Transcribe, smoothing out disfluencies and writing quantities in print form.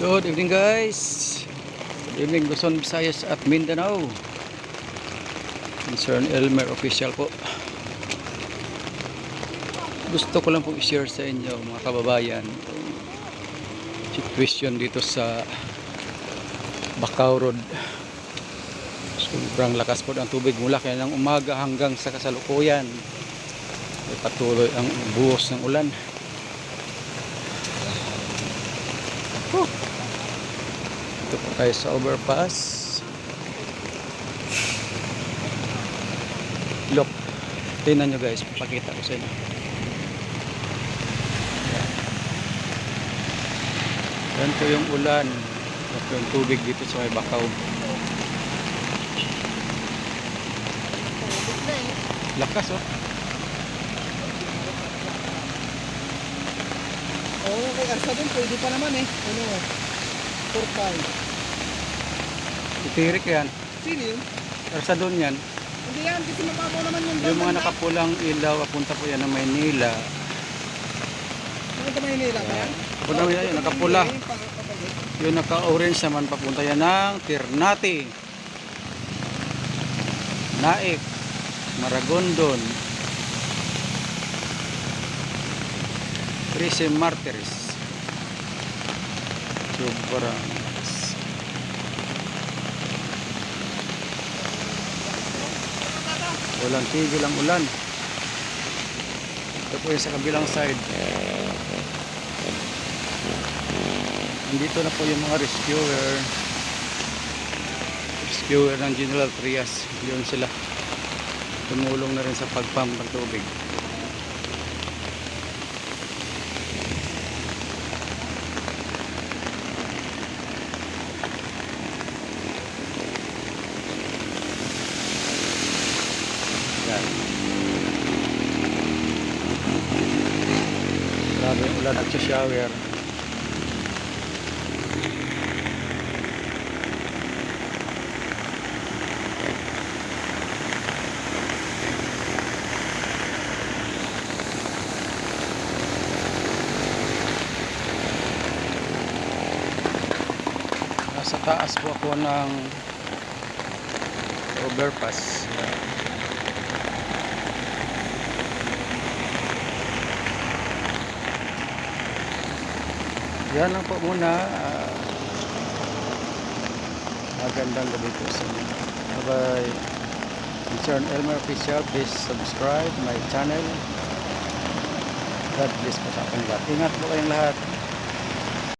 Good evening guys. Good evening Luzon, Visayas at Mindanao. Concern Elmer official po. Gusto ko lang po i-share sa inyo mga kababayan situation dito sa Bacau Road. Sobrang lakas po ng tubig mula kaya ng umaga hanggang sa kasalukuyan. Ay patuloy ang buhos ng ulan. Ito po tayo sa overpass. Look, tingnan nyo guys, papakita ko sa inyo. Yan po yung ulan. Yan po yung tubig dito sa may Bacau. Lakas oh. Oo, kay Arsa din, pwede pa naman eh. Ano, 4-5. Itirik yan. Sino yun? Sa doon yan. Hindi yan, kasi mababaw naman yung Yung mga nakapulang ilaw, papunta po yan ng Maynila. Papunta Maynila ba yan? Papunta Maynila yun, nakapula. Yung naka-orange naman, papunta yan ng Ternate, Naik, Maragondon, Trece Martires. Sobrang walang tigil ang ulan. Ito po yung sa kabilang side. Nandito na po yung mga rescuer ng General Trias. Yun sila, tumulong na rin sa pagpump ng tubig. Grabe yung ulan, nagsha-shower. Nasa taas po ako ng overpass. Yan lang po muna. Magandang gabi po sa inyo. Bye bye. Concern Elmer official, please subscribe my channel. God bless po sa ating lahat. Ingat po kayong lahat.